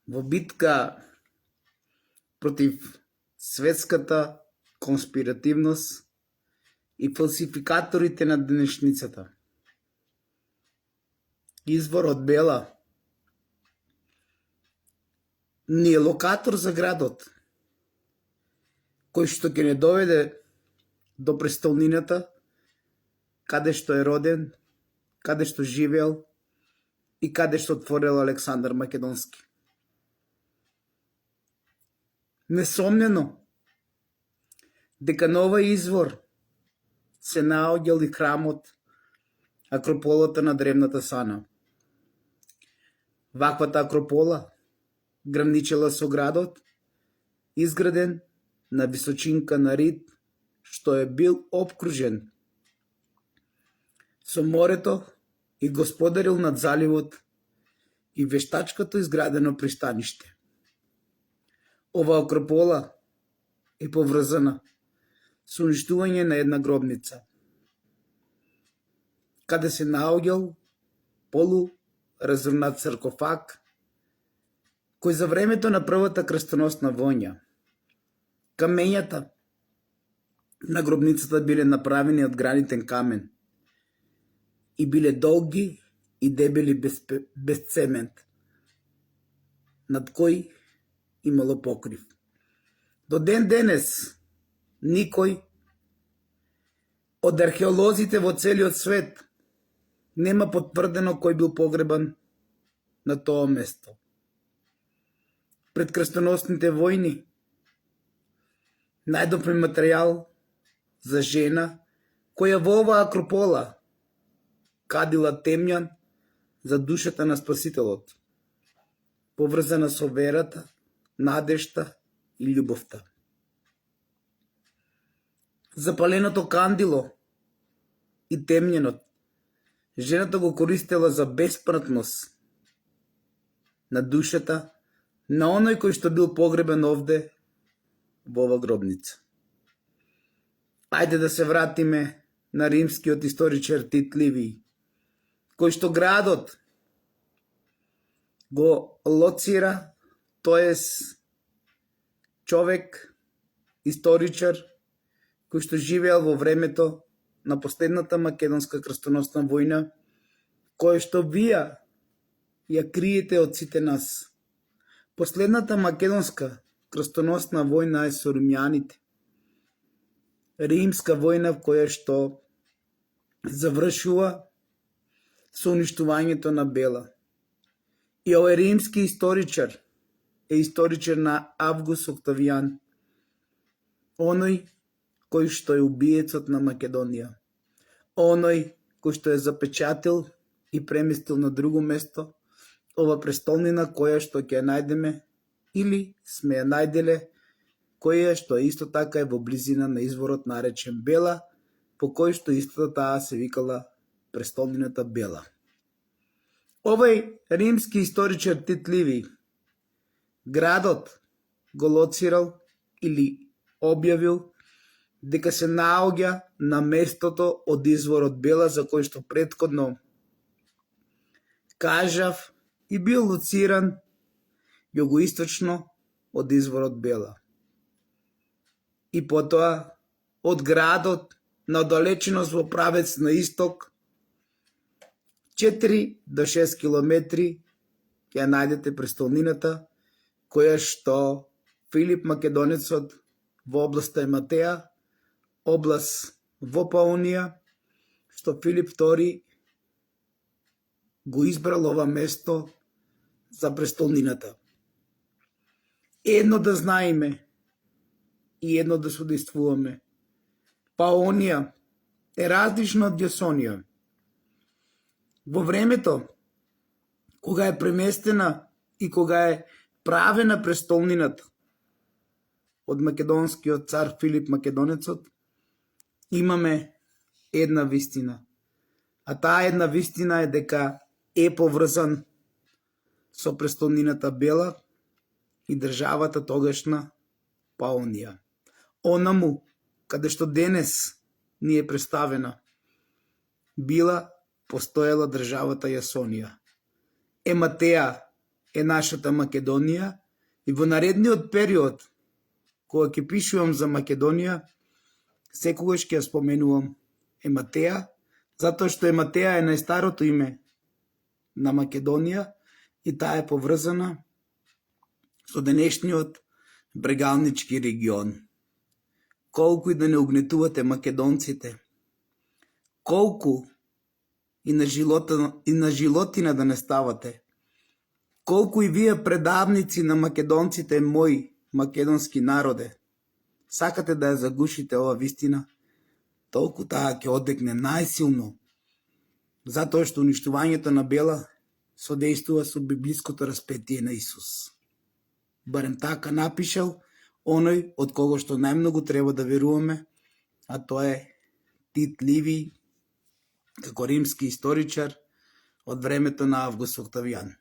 во битка против светската конспиративност и фалсификаторите на денешницата. Изворот Бела ни е локатор за градот, кој што ќе не доведе до престолнината, каде што е роден, каде што живеел и каде што отворил Александар Македонски. Несомнено, дека на овој извор се наоѓал и храмот, акрополата на древната Сана. Ваквата акропола граничела со градот, изграден на височинка на Рид, што е бил обкружен со морето и господарил над заливот и вештачкото изградено пристаниште. Ова акропола е поврзана со уништување на една гробница, каде се наоѓал полуразрнат саркофаг, кој за времето на првата крстоносна војна, камењата на гробницата биле направени од гранитен камен и биле долги и дебели без цемент, над кој имало покрив. До ден денес никој од археолозите во целиот свет нема потврдено кој бил погребан на тоа место. Пред крстоносните војни најдовме материјал за жена која во оваа акропола кадила темјан за душата на Спасителот, поврзана со верата, надежта и љубовта. Запаленото кандило и темјенот жената го користела за бесмртност на душата на оној кој што бил погребен овде во ова гробница. Ајде да се вратиме на римскиот историчар Тит Ливиј, кој што градот го лоцира, тоест човек, историчар, кој што живеел во времето на последната македонска крстоносна војна, која што вие ја криете од сите нас. Последната македонска крстоносна војна е со римјаните. Римска војна која што завршува со уништувањето на Бела. И овој римски историчар е историчар на Август Октавијан, оној кој што е убиецот на Македонија, оној кој што е запечатил и преместил на друго место ова престолнина која што ќе ја најдеме или сме ја најделе, која што исто така е во близина на изворот наречен Бела, по кој што исто таа се викала престолнината Бела. Овој римски историчар Тит Ливиј градот го лоцирал или објавил дека се наоѓа на местото од изворот Бела, за кој што претходно кажав и бил лоциран југоисточно од изворот Бела. И потоа од градот на оддалеченост во правец на исток 4 до 6 километри ќе ја најдете престолнината која што Филип Македонецот во областа Ематеја, област во Паунија, што Филип II го избрал ова место за престолнината. Едно да знаеме и едно да судействуваме. Паунија е различна од Јасонија. Во времето кога е преместена и кога е правена престолнината од македонскиот цар Филип Македонецот, имаме една вистина. А таа една вистина е дека е поврзан со престолнината Бела и државата тогашна Паунија. Онаму каде што денес ни е представена, била постоела државата Јасонија. Ематеја е нашата Македонија и во наредниот период, кога ќе пишувам за Македонија, секогаш ќе ја споменувам Ематеа, затоа што Ематеа е најстарото име на Македонија и таа е поврзана со денешниот брегалнички регион. Колку и да не угнетувате македонците, колку и на животина да не ставате, колку и вие предавници на македонците, мои македонски народе, сакате да ја загушите ова вистина, толку таа ќе одекне најсилно, затоа што уништувањето на Бела содействува со библиското распетие на Исус. Барем така напишал оној од кого што најмногу треба да веруваме, а тоа е Тит Ливиј, како римски историчар од времето на Август Октавијан.